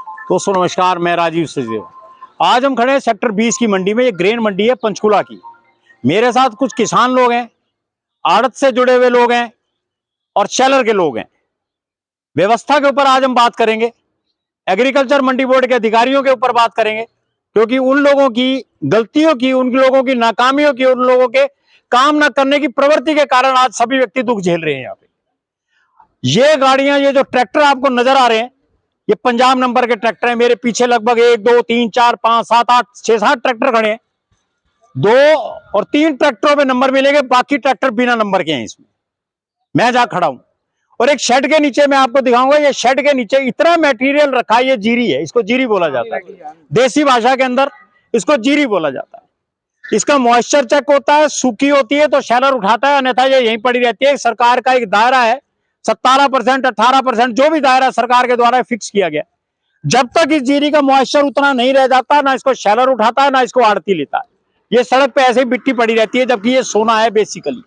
दोस्तों नमस्कार, मैं राजीव सचदेव। आज हम खड़े हैं सेक्टर 20 की मंडी में। ये ग्रेन मंडी है पंचकुला की। मेरे साथ कुछ किसान लोग हैं, आड़त से जुड़े हुए लोग हैं और शेलर के लोग हैं। व्यवस्था के ऊपर आज हम बात करेंगे, एग्रीकल्चर मंडी बोर्ड के अधिकारियों के ऊपर बात करेंगे, क्योंकि उन लोगों की गलतियों की, उन लोगों की नाकामियों की, उन लोगों के काम न करने की प्रवृत्ति के कारण आज सभी व्यक्ति दुख झेल रहे हैं। यहाँ पे ये गाड़ियां, ये जो ट्रैक्टर आपको नजर आ रहे हैं, ये पंजाब नंबर के ट्रैक्टर हैं। मेरे पीछे लगभग 1 2 3 4 5 7 8 6 7 ट्रैक्टर खड़े हैं। 2 और 3 ट्रैक्टरों पे नंबर मिलेंगे, बाकी ट्रैक्टर बिना नंबर के हैं। इसमें मैं जहां खड़ा हूं और एक शेड के नीचे मैं आपको दिखाऊंगा। ये शेड के नीचे इतना मटेरियल रखा है। ये जीरी है, इसको जीरी बोला जाता है। देसी भाषा के अंदर इसको जीरी बोला जाता है। इसका मॉइस्चर चेक होता है, सूखी होती है तो शेलर उठाता है, अन्यथा ये यहीं पड़ी रहती है। सरकार का एक दायरा है, 17% 18% जो भी दायरा सरकार के द्वारा फिक्स किया गया। जब तक इस जीरी का मॉइस्चर उतना नहीं रह जाता, ना इसको शेलर उठाता है, ना इसको आड़ती लेता है। ये सड़क पे ऐसे ही मिट्टी पड़ी रहती है, जबकि ये सोना है बेसिकली।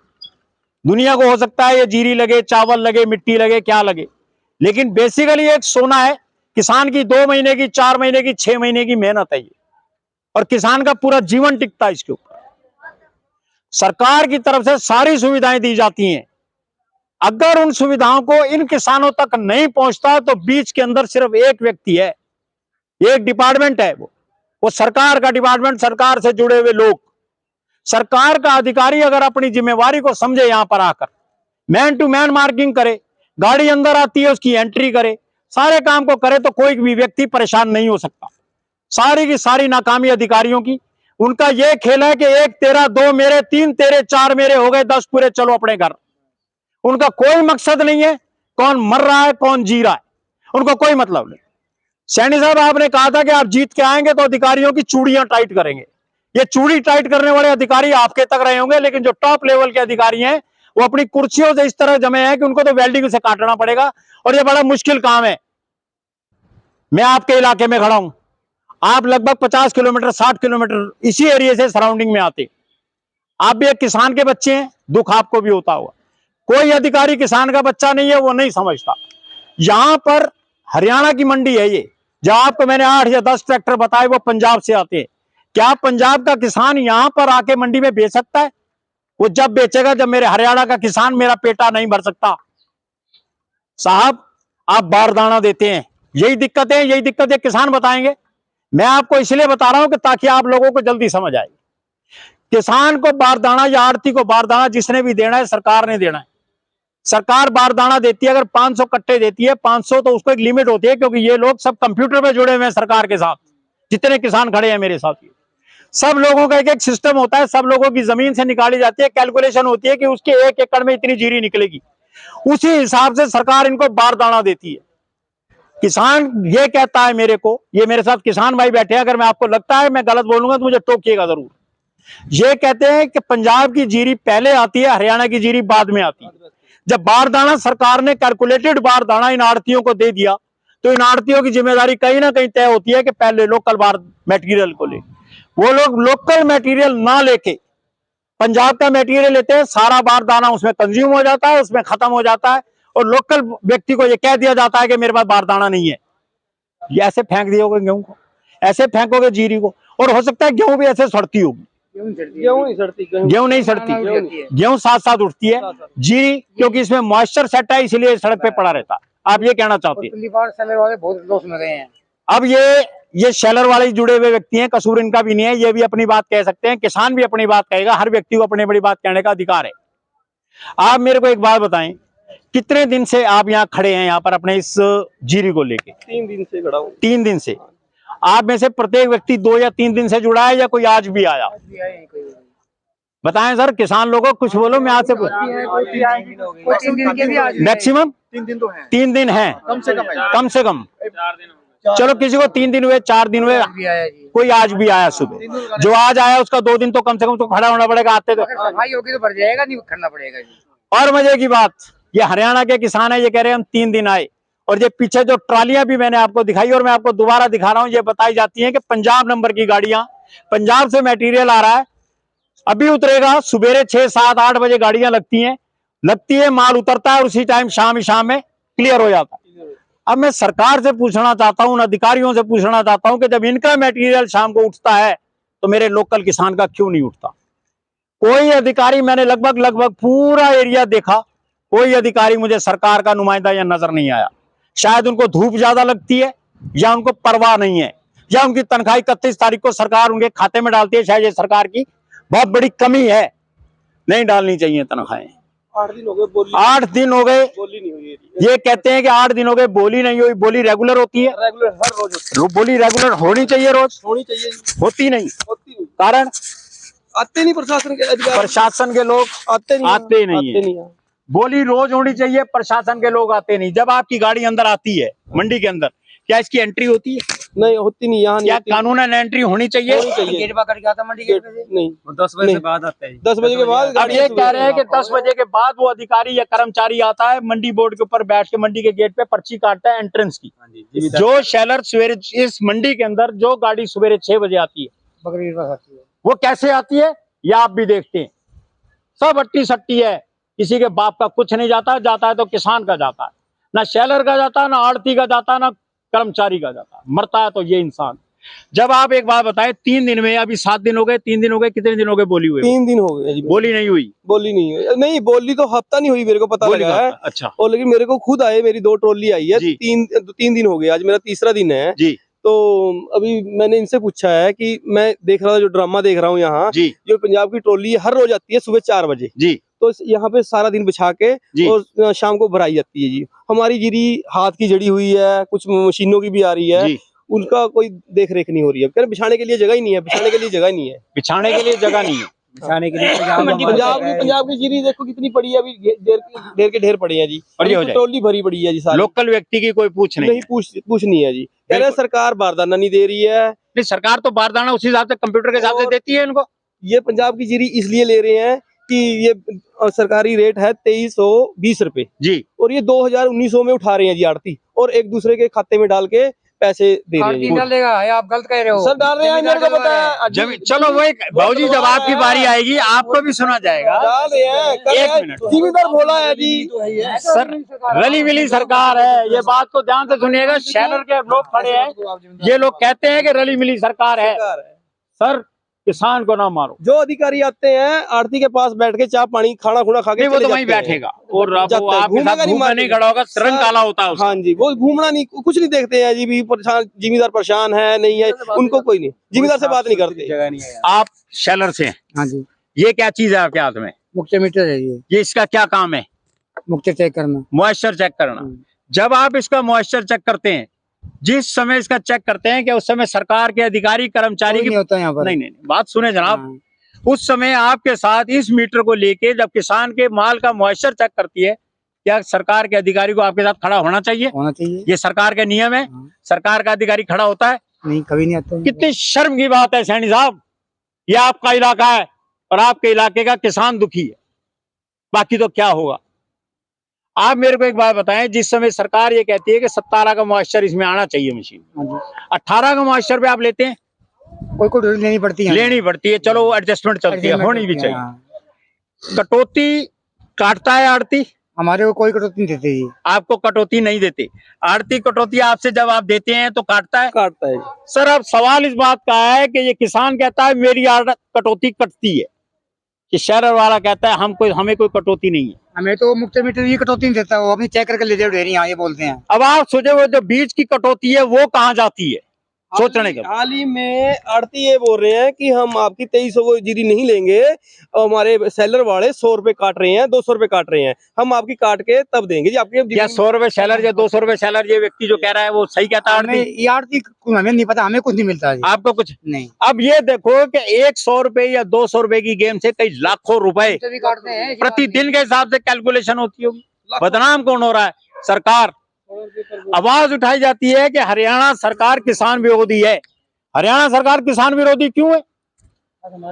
दुनिया को हो सकता है ये जीरी लगे, चावल लगे, मिट्टी लगे, क्या लगे, लेकिन बेसिकली एक सोना है। किसान की 2 महीने की, 4 महीने की, 6 महीने की मेहनत है ये, और किसान का पूरा जीवन टिकता है इसके ऊपर। सरकार की तरफ से सारी सुविधाएं दी जाती हैं। अगर उन सुविधाओं को इन किसानों तक नहीं पहुंचता तो बीच के अंदर सिर्फ एक व्यक्ति है, एक डिपार्टमेंट है, वो सरकार का डिपार्टमेंट, सरकार से जुड़े हुए लोग। सरकार का अधिकारी अगर अपनी जिम्मेवारी को समझे, यहां पर आकर मैन टू मैन मार्किंग करे, गाड़ी अंदर आती है उसकी एंट्री करे, सारे काम को करे, तो कोई भी व्यक्ति परेशान नहीं हो सकता। सारी की सारी नाकामी अधिकारियों की। उनका यह खेल है कि 1 तेरा, 2 मेरे, 3 तेरे, 4 मेरे, हो गए 10 पूरे, चलो अपने घर। उनका कोई मकसद नहीं है कौन मर रहा है, कौन जी रहा है, उनको कोई मतलब नहीं। सैनी साहब, आपने कहा था कि आप जीत के आएंगे तो अधिकारियों की चूड़ियां टाइट करेंगे। ये चूड़ी टाइट करने वाले अधिकारी आपके तक रहे होंगे, लेकिन जो टॉप लेवल के अधिकारी हैं वो अपनी कुर्सियों से इस तरह जमे हैं कि उनको तो वेल्डिंग से काटना पड़ेगा, और ये बड़ा मुश्किल काम है। मैं आपके इलाके में खड़ा हूं, आप लगभग 50 किलोमीटर 60 किलोमीटर इसी एरिया से सराउंडिंग में आते। आप भी एक किसान के बच्चे हैं, दुख आपको भी होता होगा। कोई अधिकारी किसान का बच्चा नहीं है, वो नहीं समझता। यहां पर हरियाणा की मंडी है ये, जहां आपको मैंने 8 या 10 ट्रैक्टर बताए, वो पंजाब से आते हैं। क्या पंजाब का किसान यहां पर आके मंडी में बेच सकता है? वो जब बेचेगा जब मेरे हरियाणा का किसान मेरा पेटा नहीं भर सकता। साहब, आप बारदाना देते हैं, यही दिक्कत है, यही दिक्कत है, किसान बताएंगे। मैं आपको इसलिए बता रहा हूं कि ताकि आप लोगों को जल्दी समझ आए। किसान को बारदाना या आड़ती को बारदाना जिसने भी देना है, सरकार ने देना है। सरकार बारदाना देती है, अगर 500 कट्टे देती है, 500, तो उसको एक लिमिट होती है, क्योंकि ये लोग सब कंप्यूटर में जुड़े हुए हैं सरकार के साथ। जितने किसान खड़े हैं मेरे साथ, सब लोगों का एक एक सिस्टम होता है। सब लोगों की जमीन से निकाली जाती है, कैलकुलेशन होती है कि उसके 1 एकड़ में इतनी जीरी निकलेगी। उसी हिसाब से सरकार इनको बारदाना देती है। किसान ये कहता है मेरे को, ये मेरे साथ किसान भाई बैठे हैं, अगर मैं आपको लगता है मैं गलत बोलूंगा तो मुझे टोकिएगा जरूर। ये कहते हैं कि पंजाब की जीरी पहले आती है, हरियाणा की जीरी बाद में आती है। जब बारदाना सरकार ने कैलकुलेटेड बारदाना इन आड़तियों को दे दिया, तो इन आड़तियों की जिम्मेदारी कहीं ना कहीं तय होती है कि पहले लोकल बार मटेरियल को ले। वो लोग लोकल मटेरियल ना लेके पंजाब का मटेरियल लेते हैं, सारा बारदाना उसमें कंज्यूम हो जाता है, उसमें खत्म हो जाता है, और लोकल व्यक्ति को यह कह दिया जाता है कि मेरे पास बारदाना नहीं है। ये ऐसे फेंक दियोगे गेहूं को, ऐसे फेंकोगे जीरी को, और हो सकता है गेहूं भी ऐसे सड़ती होगी। गेहूं नहीं सड़ती, गेहूं साथ साथ उठती है। जीरी क्योंकि इसमें मॉइस्चर सेट है, इसलिए सड़क पे पड़ा रहता। आप ये कहना चाहते हैं? बहुत लॉस में गए हैं। अब ये शेलर वाले जुड़े हुए व्यक्ति हैं, कसूर इनका भी नहीं है, ये भी अपनी बात कह सकते हैं, किसान भी अपनी बात कहेगा। हर व्यक्ति को अपनी बड़ी बात कहने का अधिकार है। आप मेरे को एक बात बताएं, कितने दिन से आप यहाँ खड़े हैं, यहाँ पर अपने इस जीरी को लेके? 3 दिन से खड़ा हूँ। 3 दिन से। आप में से प्रत्येक व्यक्ति 2 या 3 दिन से जुड़ा है, या कोई आज भी आया? बताएं सर, किसान लोगों कुछ बोलो। मैं आज से मैक्सिमम 3 दिन तो है, 3 दिन है कम से कम। चलो किसी को 3 दिन हुए, 4 दिन हुए, कोई आज भी आया सुबह। जो आज आया उसका 2 दिन तो कम से कम तो खड़ा होना पड़ेगा। आते तो सफाई होगी तो बढ़ जाएगा, नहीं खड़ना पड़ेगा जी। और मजे की बात, ये हरियाणा के किसान है, ये कह रहे हैं हम 3 दिन आए। और ये पीछे जो ट्रालियां भी मैंने आपको दिखाई, और मैं आपको दोबारा दिखा रहा हूं, ये बताई जाती है कि पंजाब नंबर की गाड़ियां, पंजाब से मटेरियल आ रहा है, अभी उतरेगा। सुबेरे 6 7 8 बजे गाड़ियां लगती है, माल उतरता है, उसी टाइम शाम ही शाम में क्लियर हो जाता है। अब मैं सरकार से पूछना चाहता हूं, अधिकारियों से पूछना चाहता हूं कि जब इनका मटेरियल शाम को उठता है तो मेरे लोकल किसान का क्यों नहीं उठता? कोई अधिकारी, मैंने लगभग पूरा एरिया देखा, कोई अधिकारी मुझे सरकार का नुमाइंदा या नजर नहीं आया। शायद उनको धूप ज्यादा लगती है, या उनको परवाह नहीं है, या उनकी तनख्वाह 31 तारीख को सरकार उनके खाते में डालती है। शायद ये सरकार की बहुत बड़ी कमी है, नहीं डालनी चाहिए तनख्वाहें। 8 दिन हो गए बोली, 8 दिन हो गए बोली नहीं हुई है। ये कहते हैं कि 8 दिन हो गए बोली नहीं हुई। बोली रेगुलर होती है, रेगुलर हर रोज होती बोली रेगुलर होनी चाहिए, रोज है। होनी चाहिए जी। होती नहीं। होती नहीं, कारण आते नहीं प्रशासन के अधिकारी, प्रशासन के लोग आते नहीं आते नहीं है। है। बोली रोज होनी चाहिए, प्रशासन के लोग आते नहीं। जब आपकी गाड़ी अंदर आती है मंडी के अंदर, क्या इसकी एंट्री होती है? नहीं होती नहीं, यहाँ नहीं क्या होती। कानूनन एंट्री होनी चाहिए? होनी चाहिए। गेट पकड़ के आता मंडी गेट पे से नहीं, वो 10 बजे नहीं। से बाद आता है। 10 बजे के बाद अब गाड़ी ये सुबह कह रहे हैं कि 10 बजे के बाद वो अधिकारी या कर्मचारी आता है, मंडी बोर्ड के ऊपर बैठ के मंडी के गेट पे पर्ची काटता है एंट्रेंस की। जो शेलर सवेरे इस मंडी के अंदर जो गाड़ी सवेरे 6 बजे आती है, बकरी बस आती है। वो कैसे आती है ये आप भी देखते हैं। सब अट्टी सट्टी है, किसी के बाप का कुछ नहीं जाता, जाता है तो किसान का जाता है, ना शेलर का जाता है, ना आड़ती का जाता है, ना कर्मचारी का जाता है। मरता है तो ये इंसान। जब आप एक बात बताएं, 3 दिन में, अभी 7 दिन हो गए, 3 दिन हो गए, कितने दिन हो गए बोली हुए? 3 दिन हो गए जी। बोली नहीं हुई। बोली नहीं हुई, नहीं बोली तो हफ्ता नहीं हुई, मेरे को पता बोली लगा है। अच्छा और लेकिन मेरे को खुद आए, मेरी 2 ट्रॉली आई है। जी। 3 दिन हो गए, आज मेरा तीसरा दिन है जी तो अभी मैंने इनसे पूछा है कि मैं देख रहा था, जो ड्रामा देख रहा हूँ यहाँ, जी जो पंजाब की ट्रॉली हर रोज आती है सुबह 4 बजे, जी तो यहाँ पे सारा दिन बिछा के जी। और शाम को भराई जाती है जी। हमारी जीरी हाथ की जड़ी हुई है, कुछ मशीनों की भी आ रही है, जी। उनका कोई देख रेख नहीं हो रही है। कह रहे बिछाने के लिए जगह ही नहीं है, बिछाने के लिए जगह नहीं है, बिछाने के लिए जगह नहीं है। बिछाने के लिए पंजाब की जीरी देखो कितनी पड़ी है, अभी ढेर के ढेर पड़े हैं जी। बड़ी हो अभी जाए। ट्रॉली भरी पड़ी है जी सारी। लोकल व्यक्ति की कोई पूछ नहीं नहीं पूछ नहीं है जी। कह रहे हैं बिल्कुल। सरकार बारदाना नहीं दे रही है। नहीं, सरकार तो बारदाना उसी हिसाब से कंप्यूटर के हिसाब से और- देती है इनको। ये पंजाब की जीरी इसलिए ले रहे हैं कि ये सरकारी रेट है 2320 रुपए, जी और ये 2019 में उठा रहे हैं जी आड़ती, और एक दूसरे के खाते में डाल के पैसे दे रहे हैं जी। डालेगा, आप गलत कह रहे हो। सर डाल रहे हैं, मेरे को पता है। जमीन, चलो वही भाऊजी, जब आपकी बारी आएगी आपको भी सुना जाएगा। डाल रहे हैं, कर रहे एक हैं। मिनट। जिम्मेदार बोला है जी। सर रली मिली सरकार है, ये बात को ध्यान से सुनिएगा। शैलर के लोग खड़े हैं, ये लोग कहते हैं कि रली मिली सरकार है। सरकार है। सर किसान को ना मारो। जो अधिकारी आते हैं आड़ती के पास बैठ के चाय पानी खाना खुना खा के नहीं, वो चले तो वहीं जाते हैं। बैठेगा और वो जाता है, आपके घूमेगा साथ नहीं घूमने नहीं मार्केट। खड़ा होगा, रंग काला होता है उसका। हाँ जी, वो घूमना नहीं, कुछ नहीं देखते हैं जी। भी परेशान, जिम्मेदार परेशान है नहीं है, उनको कोई नहीं, जिम्मेदार से बात नहीं करते। जगह नहीं है। आप शैलर से हैं, हाँ जी, ये क्या चीज है आपके हाथ में? मुख्य मीटर है ये इसका क्या काम है? मुख्य चेक करना। मॉइस्चर चेक करना। जब आप इसका मॉइस्चर चेक करते हैं, जिस समय इसका चेक करते हैं कि उस समय सरकार के अधिकारी कर्मचारी की नहीं होता यहाँ पर। नहीं, बात सुने जनाब। हाँ। उस समय आपके साथ इस मीटर को लेके जब किसान के माल का मॉइस्चर चेक करती है, क्या सरकार के अधिकारी को आपके साथ खड़ा होना चाहिए? होना चाहिए। ये सरकार का नियम है। हाँ। सरकार का अधिकारी खड़ा होता है? नहीं, कभी नहीं आता है। कितनी शर्म की बात है सैनी साहब। ये आपका इलाका है और आपके इलाके का किसान दुखी है, बाकी तो क्या होगा? आप मेरे को एक बात बताएं, जिस समय सरकार ये कहती है कि 17 का मॉइस्चर इसमें आना चाहिए मशीन, हाँ जी। 18 का मॉइस्चर पे आप लेते हैं? कोई ड्रिल लेनी पड़ती है। लेनी पड़ती है, चलो एडजस्टमेंट चलती है, होनी भी चाहिए। हाँ। कटौती काटता है आड़ती? हमारे को कोई कटौती नहीं देते जी। आपको कटौती नहीं देते। आड़ती कटौती आपसे जब आप देते हैं तो काटता है? काटता है। सर अब सवाल इस बात का है कि ये किसान कहता है मेरी कटौती कटती है, कि शहर वाला कहता है हमें कोई कटौती नहीं है। हमें तो मुख्य मीटर ये कटौती नहीं देता, वो अपनी चेक करके ले जाओ डेयरी, यहाँ ये बोलते हैं। अब आप सोचे वो जो बीज की कटौती है वो कहाँ जाती है? सोचने का। हाल ही में आड़ती ये बोल रहे हैं कि हम आपकी 2300 को जीरी नहीं लेंगे, और हमारे सेलर वाले 100 रुपए काट रहे हैं, 200 रुपए काट रहे हैं, हम आपकी काट के तब देंगे जी आपके। या 100 रुपए सेलर या 200 रुपए सेलर, ये व्यक्ति जो कह रहा है वो सही कहता है? हमें आड़ती ये आड़ती हमें नहीं पता, हमें कुछ नहीं मिलता जी। आपको कुछ नहीं। अब ये देखो कि 100 रुपए या 200 रुपए की गेम से कई लाखों रुपए भी काटते हैं प्रतिदिन के हिसाब से कैलकुलेशन होती होगी। बदनाम कौन हो रहा है? सरकार। आवाज उठाई जाती है कि हरियाणा सरकार किसान विरोधी है। हरियाणा सरकार किसान विरोधी क्यों है?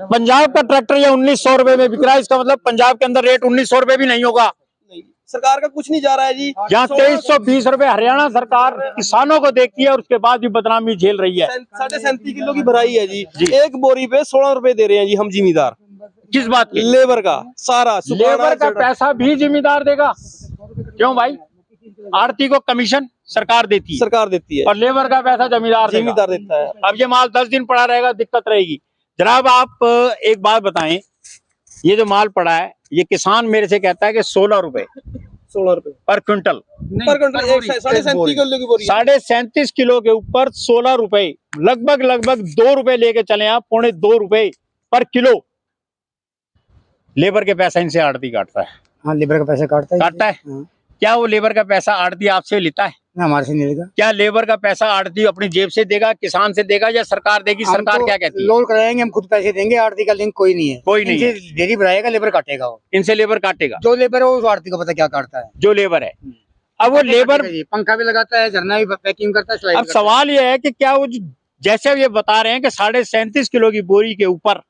पंजाब का ट्रैक्टर या 1900 रुपए में बिक रहा है, इसका मतलब पंजाब के अंदर रेट 1900 रुपए भी नहीं होगा। नहीं, सरकार का कुछ नहीं जा रहा है जी। जहाँ 2320 रुपए हरियाणा सरकार किसानों को देखती है और उसके बाद भी बदनामी झेल रही है। 37.5 किलो की भराई है जी। एक बोरी पे 16 रुपए दे रहे हैं जी हम जिम्मेदार। किस बात की? लेबर का सारा लेबर का पैसा भी जिम्मेदार देगा? क्यों भाई? आड़ती को कमीशन सरकार देती है सरकार देती है और लेबर का पैसा जमींदार देगा। जिम्मेदार देता है। अब ये माल 10 दिन पड़ा रहेगा, दिक्कत रहेगी। जनाब आप एक बात बताएं, ये जो माल पड़ा है ये किसान मेरे से कहता है कि 16 रुपए 16 रुपए पर क्विंटल, पर क्विंटल, 37.5 किलो की बोरी। 37.5 किलो के ऊपर 16 रुपए, लगभग 2 रुपए लेके चले आप, 2.25 रुपए पर किलो लेबर के पैसा इनसे आड़ती काटता है। हाँ, लेबर का पैसा काटता है। हाँ। क्या वो लेबर का पैसा आड़ती आपसे लेता है? ना, हमारे से नहीं लेगा। क्या लेबर का पैसा आड़ती अपनी जेब से देगा, किसान से देगा, या सरकार देगी? सरकार क्या कहती है? लोड कराएंगे, हम खुद पैसे देंगे, आड़ती का लिंक कोई नहीं है। कोई नहीं है। डेरी भराएगा, लेबर काटेगा वो। इनसे लेबर काटेगा, जो लेबर है वो आड़ती को पता क्या काटता है। जो लेबर है। अब वो लेबर पंखा भी लगाता है, झरना भी पैकिंग करता है, सिलाई अब भी करता सवाल ये है कि क्या वो जैसे ये बता रहे हैं कि 37.5 किलो की बोरी के ऊपर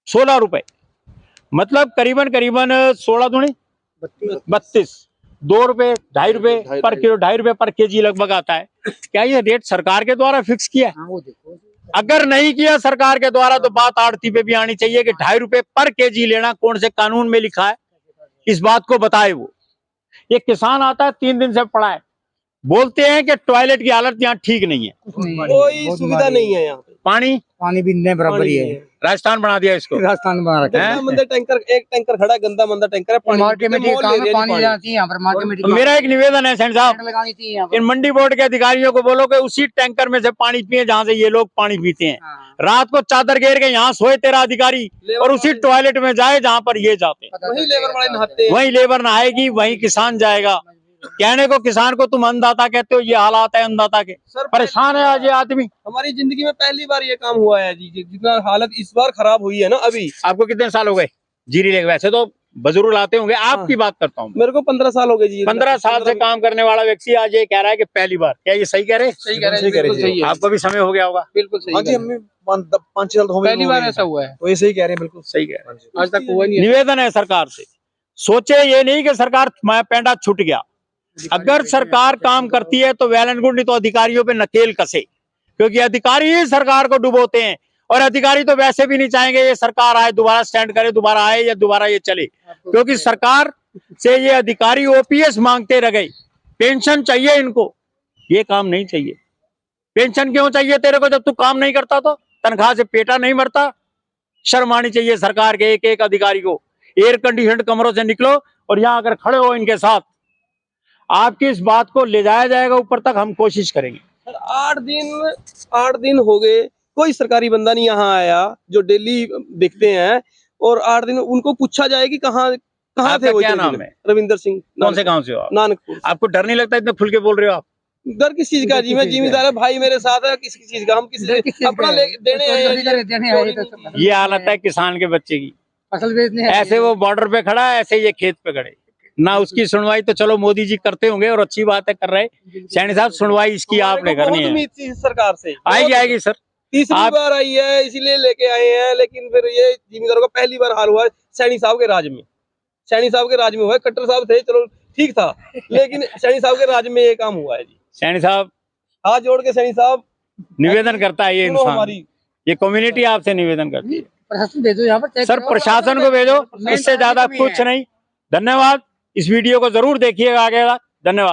16 रुपए, मतलब करीबन 16 दूनी 32, 2 रुपए 2.5 रुपए पर किलो, 2.5 रुपए पर केजी लगभग आता है। क्या ये रेट सरकार के द्वारा फिक्स किया है? हाँ, वो देखो। अगर नहीं किया सरकार के द्वारा तो बात आड़ती पे भी आनी चाहिए कि 2.5 रुपए पर केजी लेना कौन से कानून में लिखा है, इस बात को बताए वो। ये किसान आता है 3 दिन से पड़ा है, बोलते हैं कि टॉयलेट की हालत यहाँ ठीक नहीं है, कोई सुविधा नहीं है यहाँ पे। पानी भी नहीं बराबर ही है। राजस्थान बना दिया इसको। राजस्थान बना रखा है। गंदा मंदा टैंकर, एक टैंकर खड़ा है, गंदा मंदा टैंकर है। मार्केट में ठीक काम है, पानी जाती है यहाँ पर मार्केट में। तो मेरा एक निवेदन है सैन साहब, लगानी चाहिए यहाँ पर। इन मंडी बोर्ड के अधिकारियों को बोलो कि उसी टैंकर में से पानी पिए जहाँ से ये लोग पानी पीते हैं। हाँ। रात को चादर घेर के यहाँ सोए तेरा अधिकारी और उसी टॉयलेट में जाए जहाँ पर ये जाते हैं। वही लेबर वाले नहाते हैं। वहीं लेबर नहाएगी, वहीं किसान जाएगा। कहने को किसान को तुम अन्नदाता कहते हो, ये हालात है अन्नदाता के। सर परेशान है आज ये आदमी। हमारी जिंदगी में पहली बार ये काम हुआ है जी, जितना हालत इस बार खराब हुई है ना। अभी आपको कितने साल हो गए जीरी लेके? वैसे तो बुजुर्ग लाते होंगे, आपकी बात करता हूँ। मेरे को 15 साल हो गए जी। 15 साल से काम करने वाला व्यक्ति आज ये कह रहा है कि पहली बार। क्या ये सही कह रहे? सही कह रहे हैं। आपको भी समय हो गया होगा। बिल्कुल सही। हाँ जी, हमें 5 साल हो गए, पहली बार ऐसा हुआ है। तो ये सही कह रहे हैं, बिल्कुल सही कह रहे हैं। आज तक हुआ नहीं है। निवेदन है सरकार से, सोचे ये नहीं कि सरकार पैंडा छूट गया। अगर सरकार काम करती है तो वेल एंड गुड, नहीं तो अधिकारियों पे नकेल कसे, क्योंकि अधिकारी ही सरकार को डुबोते हैं। और अधिकारी तो वैसे भी नहीं चाहेंगे ये सरकार आए, दोबारा स्टैंड करे, दोबारा आए या दोबारा ये चले, क्योंकि सरकार से ये अधिकारी ओपीएस मांगते रह गए। पेंशन चाहिए इनको, ये काम नहीं चाहिए। पेंशन क्यों चाहिए तेरे को जब तू काम नहीं करता? तो तनख्वाह से पेटा नहीं मरता? शर्म आनी चाहिए सरकार के एक एक अधिकारी को। एयर कंडीशन कमरों से निकलो और यहाँ अगर खड़े हो इनके साथ, आपकी इस बात को ले जाया जाएगा ऊपर तक, हम कोशिश करेंगे। सर 8 दिन हो गए, कोई सरकारी बंदा नहीं यहाँ आया जो डेली देखते हैं। और 8 दिन उनको पूछा जाए कि कहाँ थे वो। क्या नाम है? रविंदर सिंह। कौन से गांव से हो आप? नानकपुर। आपको डर नहीं लगता इतने खुल के बोल रहे हो आप? डर किस चीज का जी? मैं जिम्मेदार है, भाई मेरे साथ है, किसी चीज का हम किसी अपना देने आए। ये हालत है किसान के बच्चे की। फसल बेचने ऐसे वो बॉर्डर पे खड़ा है, ऐसे ये खेत पे खड़े। ना उसकी सुनवाई तो चलो मोदी जी करते होंगे और अच्छी बात है, कर रहे। सैनी साहब सुनवाई इसकी आपने करनी है। उम्मीद थी सरकार से, आएगी सर। तीसरी बार आई है, इसीलिए लेके आए हैं। लेकिन फिर ये जिम्मेदारों का पहली बार हाल हुआ है सैनी साहब के राज में। सैनी साहब के राज में हुआ है। खट्टर साहब थे, चलो ठीक था, लेकिन सैनी साहब के राज में ये काम हुआ है जी। सैनी साहब हाथ जोड़ के सैनी साहब निवेदन करता है, ये सुनो इंसान, हमारी। ये कम्युनिटी आपसे निवेदन करती है। प्रशासन भेजो यहाँ पर। सर प्रशासन को भेजो, इससे ज्यादा कुछ नहीं। धन्यवाद। इस वीडियो को जरूर देखिएगा आगे। धन्यवाद।